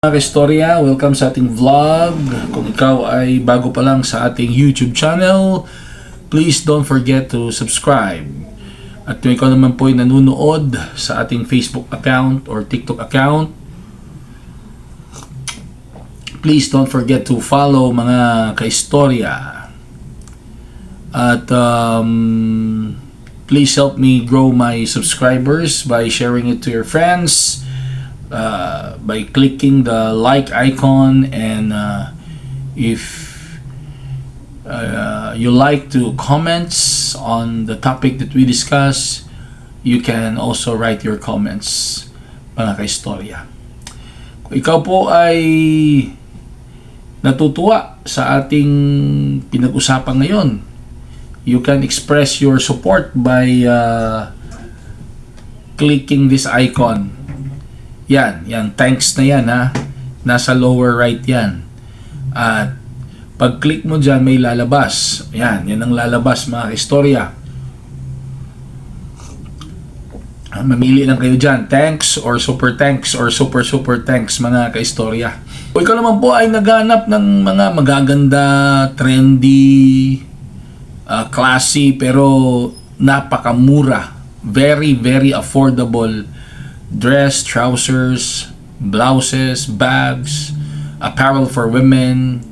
Mga kaistorya, welcome sa ating vlog. Kung ikaw ay bago pa lang sa ating YouTube channel, please don't forget to subscribe. At kung ikaw naman po ay nanonood sa ating Facebook account or TikTok account, please don't forget to follow mga kaistorya. At please help me grow my subscribers by sharing it to your friends, by clicking the like icon, and if you like to comments on the topic that we discuss, you can also write your comments, mga kaistorya. Kung ikaw po ay natutuwa sa ating pinag-usapan ngayon, you can express your support by clicking this icon. Yan, thanks na yan ha. Nasa lower right yan. At pag-click mo dyan, may lalabas. Yan ang lalabas, mga kaistorya. Mamili lang kayo dyan. Thanks or super thanks or super thanks, mga kaistorya. Kung ikaw naman po ay naghanap ng mga magaganda, trendy, classy, pero napakamura. Very affordable dress, trousers, blouses, bags, apparel for women,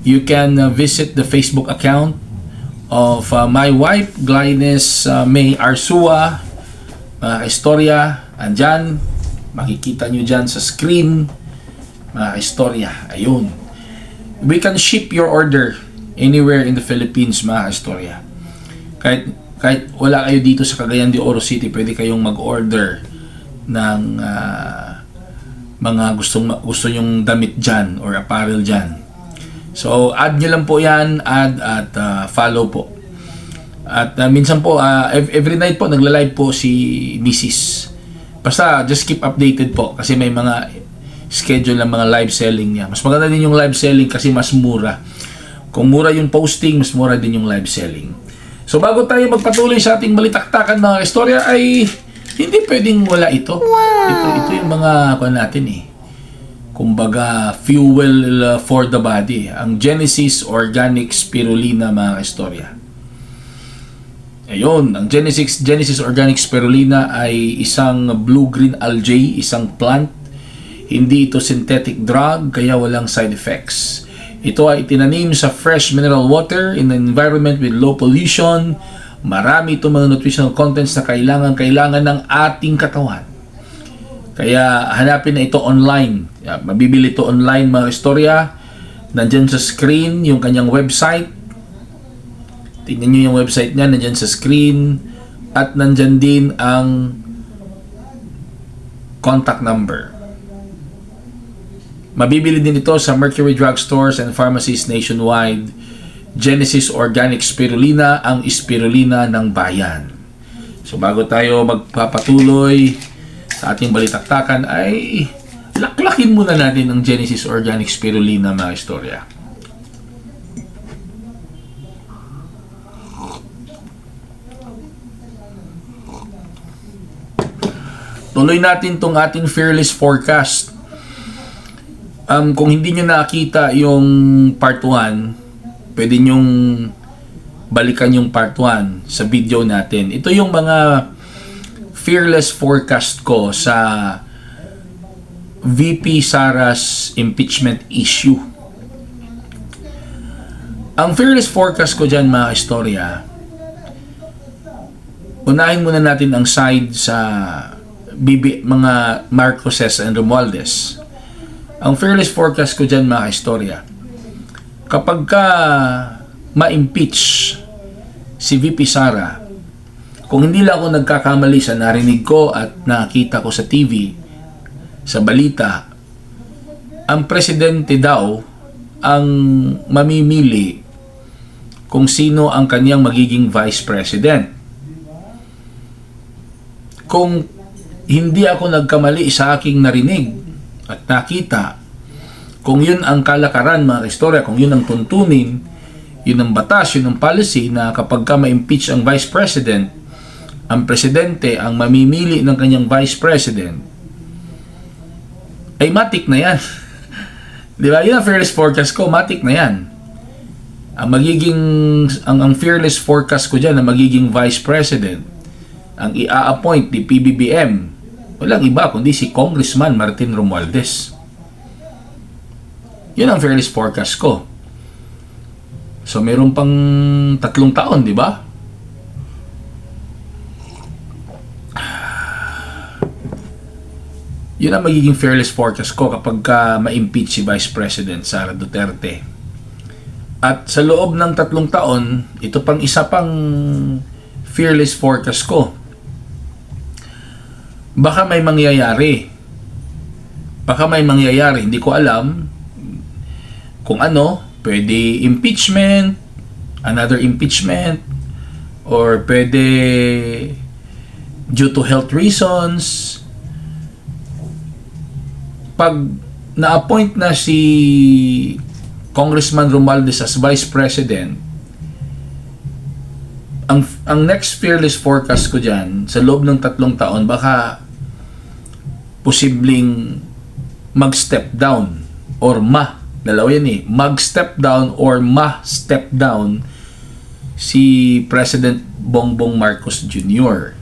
you can visit the Facebook account of my wife, Glynis May Arsua, mga kaistorya. Andyan, makikita nyo dyan sa screen, mga kaistorya. Ayun. We can ship your order anywhere in the Philippines, mga kaistorya. Kahit wala kayo dito sa Cagayan de Oro City, pwede kayong mag-order ng mga gusto yung damit dyan or apparel dyan. So add nyo lang po yan, add at follow po. At minsan po every night po nagla-live po si Mrs. Basta just keep updated po kasi may mga schedule ng mga live selling niya. Mas maganda din yung live selling kasi mas mura. Kung mura yung posting, mas mura din yung live selling. So bago tayo magpatuloy sa ating balitaktakan, mga istorya, ay hindi pwedeng wala ito. Wow. Ito yung mga natin kumbaga fuel for the body. Ang Genesis Organic Spirulina, mga istorya. Ayun, ang Genesis Organic Spirulina ay isang blue-green algae, isang plant. Hindi ito synthetic drug, kaya walang side effects. Ito ay itinanim sa fresh mineral water in an environment with low pollution. Marami itong mga nutritional contents na kailangan ng ating katawan. Kaya hanapin na ito online. Mabibili ito online, mga istorya. Nandyan sa screen yung kanyang website. Tingnan nyo yung website niya, nandyan sa screen. At nandyan din ang contact number. Mabibili din ito sa Mercury Drugstores and Pharmacies nationwide. Genesis Organic Spirulina, ang spirulina ng bayan. So bago tayo magpapatuloy sa ating balitaktakan, ay laklakin muna natin ang Genesis Organic Spirulina, mga istorya. Tuloy natin tong ating fearless forecast. Kung hindi nyo nakita yung part 1, pwede nyong balikan yung part 1 sa video natin. Ito yung mga fearless forecast ko sa VP Sara's impeachment issue. Ang fearless forecast ko dyan, mga istorya, unahin muna natin ang side sa mga Marcoses and Romualdez. Ang fearless forecast ko dyan, mga istorya, kapag ka ma-impeach si VP Sara, kung hindi lang ako nagkakamali sa narinig ko at nakita ko sa TV, sa balita, ang presidente daw ang mamimili kung sino ang kanyang magiging vice president. Kung hindi ako nagkamali sa aking narinig at nakita, kung yun ang kalakaran, mga istorya, kung yun ang tuntunin, yun ang batas, yun ang policy, na kapag ka ma-impeach ang vice president, ang presidente ang mamimili ng kanyang vice president, ay matik na yan. Di ba? Yun ang fearless forecast ko, matik na yan. Ang fearless forecast ko dyan na magiging vice president, ang i-appoint ni PBBM, walang iba kundi si Congressman Martin Romualdez. Yun ang fearless forecast ko. So meron pang 3 taon, di ba? Yun ang magiging fearless forecast ko kapag ma-impeach si Vice President Sara Duterte. At sa loob ng 3 taon, ito pang isa pang fearless forecast ko. Baka may mangyayari. Hindi ko alam kung ano. Pwede impeachment, another impeachment, or pwede due to health reasons. Pag na-appoint na si Congressman Romualdez as Vice President, ang next fearless forecast ko dyan, sa loob ng 3 taon, baka posibleng mag-step down or dalawa yan mag-step down or ma-step down si President Bongbong Marcos Jr.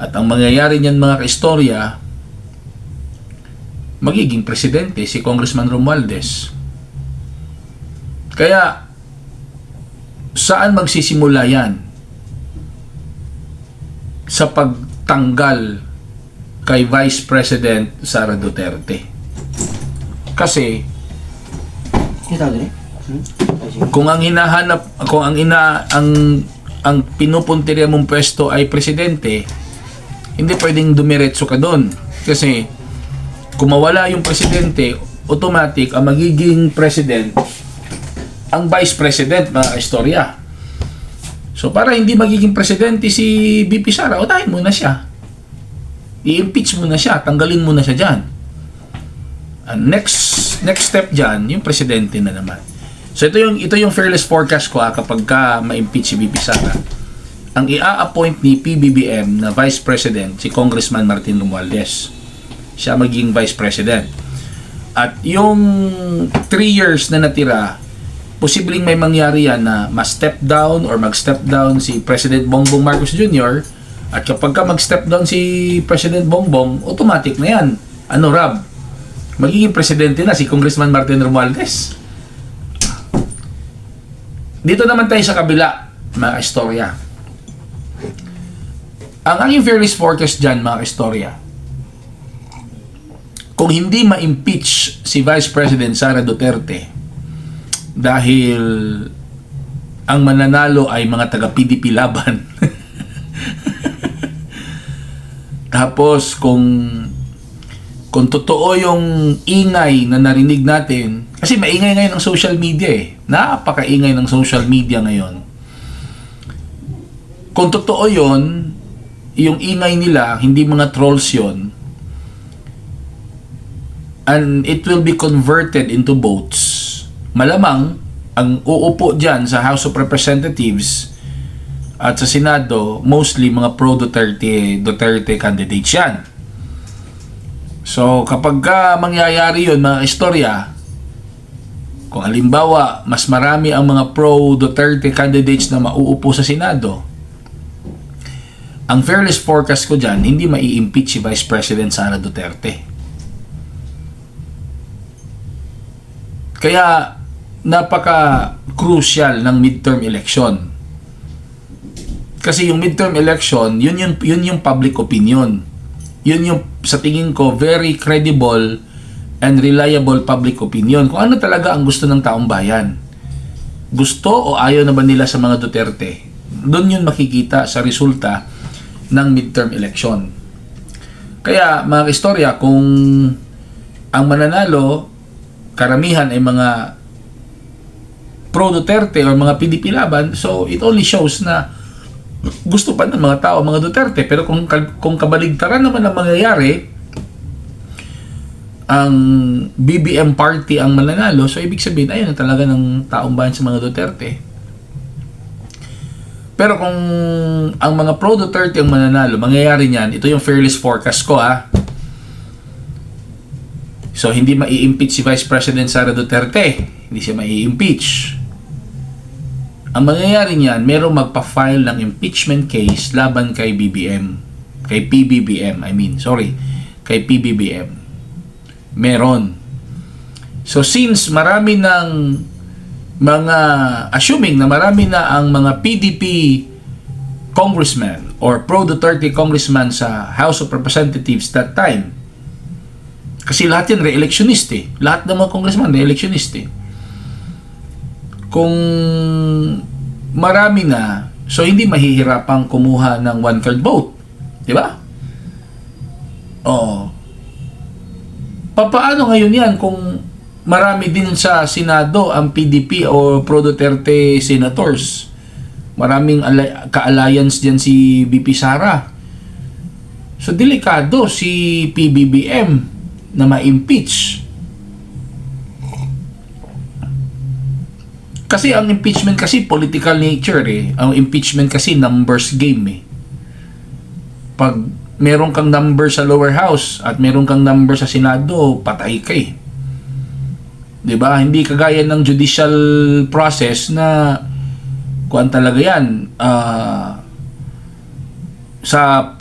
At ang mangyayari niyan mga kaistorya, magiging presidente si Congressman Romualdez. Kaya saan magsisimula yan? Sa pagtanggal kay Vice President Sara Duterte. Kasi kung ang hinahanap, kung ang pinupuntirya mong pwesto ay presidente, hindi pwedeng dumiretso ka doon. Kasi kung mawala yung presidente, automatic ang magiging president ang vice president, mga istorya. So para hindi magiging presidente si VP Sara, unahin mo na siya. I-impeach mo na siya, tanggalin mo na siya dyan. And next step dyan, yung presidente na naman. So ito yung fearless forecast ko kapag ma-impeach si VP Sara. Ang i-appoint ni PBBM na vice president si Congressman Martin Romualdez. Siya maging vice president. At yung 3 years na natira, posibleng may mangyari yan na ma-step down or mag-step down si President Bongbong Marcos Jr. At kapag mag-step down si President Bongbong, automatic na yan. Ano, Rab? Magiging presidente na si Congressman Martin Romualdez. Dito naman tayo sa kabila, mga istorya. Ang aking fearless forecast dyan, mga istorya, kung hindi ma-impeach si Vice President Sara Duterte dahil ang mananalo ay mga taga-PDP laban. Tapos kung totoo yung ingay na narinig natin, kasi maingay ngayon ang social media napakaingay ng social media ngayon. Kung totoo yon, yung ingay nila, hindi mga trolls yon, and it will be converted into votes, malamang ang uupo dyan sa House of Representatives at sa Senado, mostly mga pro-Duterte candidates yan. So kapag mangyayari yun, mga istorya, kung halimbawa mas marami ang mga pro-Duterte candidates na mauupo sa Senado, ang fearless forecast ko dyan, hindi mai-impeach si Vice President Sara Duterte. Kaya napaka-crucial ng midterm election. Kasi yung midterm election, yun yung public opinion. Yun yung, sa tingin ko, very credible and reliable public opinion. Kung ano talaga ang gusto ng taong bayan. Gusto o ayaw na ba nila sa mga Duterte? Doon yun makikita sa resulta ng midterm election. Kaya, mga istorya, kung ang mananalo, karamihan ay mga pro-Duterte o mga PDP laban, so it only shows na gusto pa ng mga tao, mga Duterte. Pero kung kabaligtaran naman ang mangyayari, ang BBM party ang mananalo, so ibig sabihin, ayun na talaga ng taong bayan sa mga Duterte. Pero kung ang mga pro-Duterte ang mananalo, mangyayari niyan, ito yung fearless forecast ko So, hindi mai-impeach si Vice President Sara Duterte. Hindi siya mai-impeach. Ang mangyayari niyan, merong magpa-file ng impeachment case laban kay BBM. Kay PBBM, kay PBBM. Meron. So, since marami ng assuming na marami na ang mga PDP congressman or pro-Duterte congressman sa House of Representatives that time, kasi lahat yan re-electionist eh. Lahat ng mga congressman re-electionist eh. Kung marami na, so hindi mahihirapang kumuha ng 1/3 vote. Di ba? Oo. Paano ngayon yan kung marami din sa Senado ang PDP o pro-Duterte senators? Maraming ka-alliance dyan si BP Sara. So, delikado si PBBM na ma-impeach. Kasi ang impeachment kasi political nature eh. Ang impeachment kasi numbers game eh. Pag meron kang number sa lower house at meron kang number sa Senado, patay ka eh. 'Di ba? Hindi kagaya ng judicial process na kuan talaga 'yan. Sa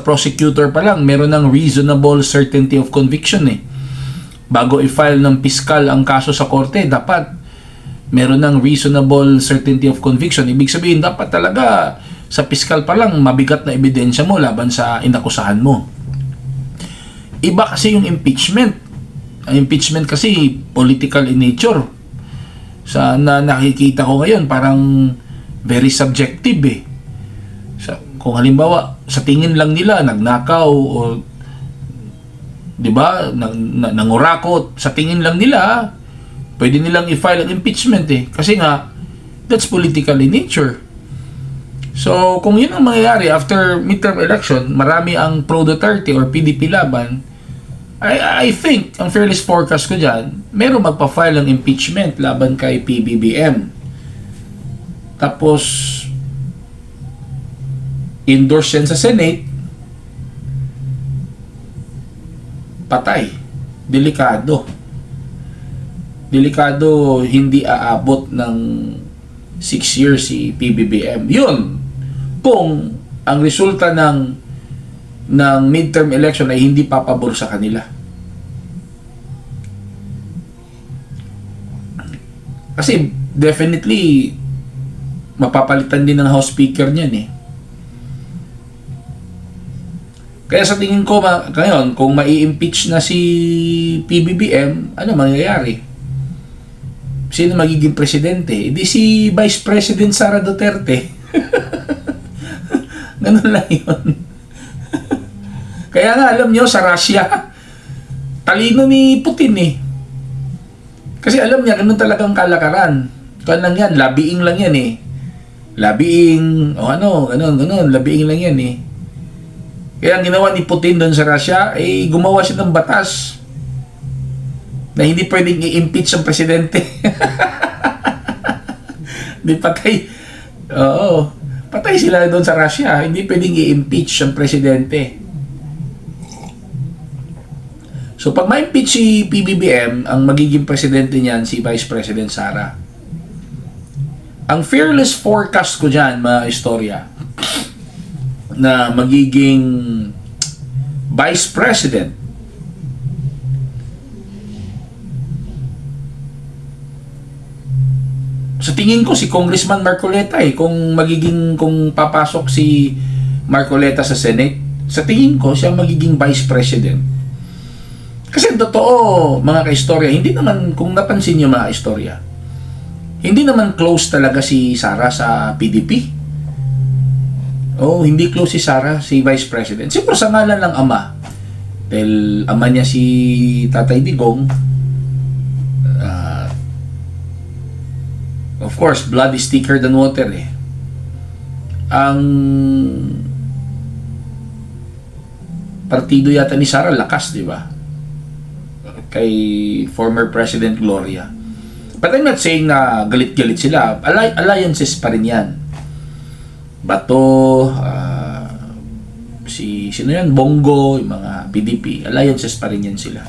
prosecutor pa lang meron ng reasonable certainty of conviction eh. Bago i-file ng piskal ang kaso sa korte, dapat meron ng reasonable certainty of conviction. Ibig sabihin, dapat talaga sa piskal pa lang mabigat na ebidensya mo laban sa inakusahan mo. Iba kasi yung impeachment. Ang impeachment kasi political in nature. Sa nakikita ko ngayon, parang very subjective eh. Kung halimbawa, sa tingin lang nila, nagnakaw o, di ba, nangurakot, sa tingin lang nila, pwede nilang i-file ang impeachment eh. Kasi nga, that's political in nature. So, kung yun ang mangyayari after midterm election, marami ang pro-Duterte or PDP laban, I think, ang fairness forecast ko dyan, meron magpa-file ng impeachment laban kay PBBM. Tapos, endorse yan sa Senate, patay. Delikado. Hindi aabot ng 6 years si PBBM. Yun, kung ang resulta ng midterm election ay hindi papabor sa kanila. Kasi definitely mapapalitan din ng House Speaker niyan eh. Kaya sa tingin ko ngayon, kung mai-impeach na si PBBM, ano mangyayari? Sino magiging presidente? Hindi si Vice President Sara Duterte. Ganun lang yun. Kaya nga, alam nyo, sa Russia, talino ni Putin eh. Kasi alam niya, ganun talagang kalakaran. Kaya lang yan, labiing lang yan eh. Labiing, ganun, labiing lang yan eh. Kaya ang ginawa ni Putin doon sa Russia, eh, gumawa siya ng batas na hindi pwedeng i-impeach ang presidente. Di patay. Oo. Patay sila doon sa Russia. Hindi pwedeng i-impeach ang presidente. So, pag ma-impeach si PBBM, ang magiging presidente niyan si Vice President Sara. Ang fearless forecast ko dyan, mga istorya, na magiging Vice President sa tingin ko si Congressman Marcoleta eh, kung papasok si Marcoleta sa Senate, sa tingin ko siya magiging Vice President. Kasi totoo, mga kaistorya, hindi naman, kung napansin niyo mga istorya, hindi naman close talaga si Sara sa PDP. Hindi close si Sara, si Vice President. Siyempre sa ngalan ng ama. Dahil ama niya si Tatay Digong. Of course, blood is thicker than water eh. Ang partido yata ni Sara, lakas, di ba? Kay former President Gloria. But I'm not saying na galit-galit sila. Alliances pa rin yan. Bato, sino yan? Bongo, yung mga PDP. Alliances pa rin yan sila.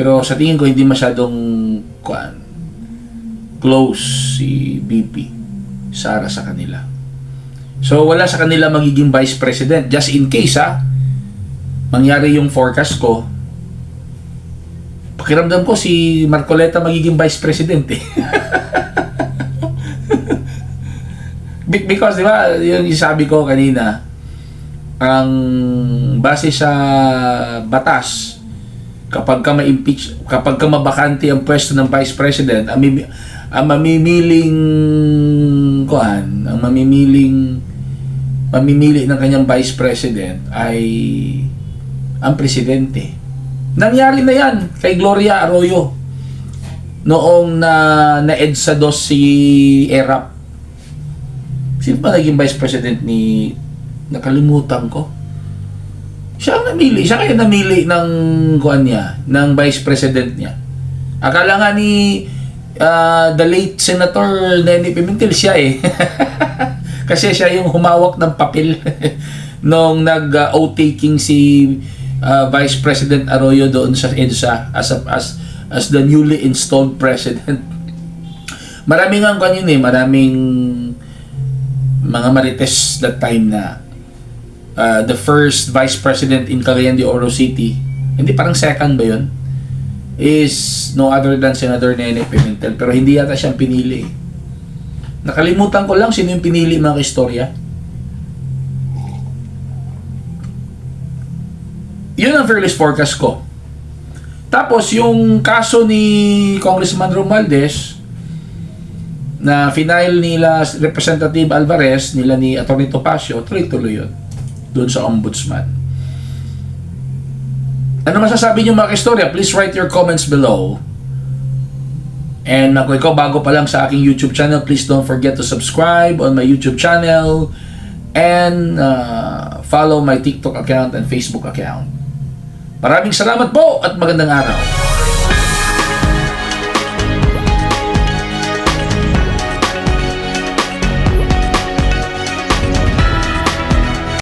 Pero sa tingin ko hindi masyadong close si BP Sara sa kanila. So wala sa kanila magiging vice president. Just in case mangyari yung forecast ko, pakiramdam ko si Marcoleta magiging vice president eh. Because di ba, yung sabi ko kanina, ang base sa batas, kapag ka ma-impeach, kapag ka mabakante ang pwesto ng vice president, ang mamimili ng kanyang vice president ay ang presidente. Nangyari na yan kay Gloria Arroyo noong na-EDSA 2 si ERAP. Sino ba naging vice president ni, nakalimutan ko? Siya ang namili. Siya kaya namili ng ng vice president niya. Akala nga ni the late Senator Nene Pimentel siya eh. Kasi siya yung humawak ng papel nung nag-oath-taking si Vice President Arroyo doon sa EDSA as the newly installed president. Maraming maraming mga marites that time na the first vice president in Cagayan de Oro City, hindi parang second ba yun, is no other than Senator Nene Pimentel, pero hindi yata siyang pinili. Nakalimutan ko lang sino yung pinili, mga istorya. Yun ang fearless forecast ko. Tapos yung kaso ni Congressman Romualdez na final nila Representative Alvarez, nila ni Atty. Topacio, tuloy-tuloy yun doon sa ombudsman. Ano masasabi niyo, mga istorya? Please write your comments below. And kung ikaw bago pa lang sa aking YouTube channel, please don't forget to subscribe on my YouTube channel and follow my TikTok account and Facebook account. Maraming salamat po at magandang araw.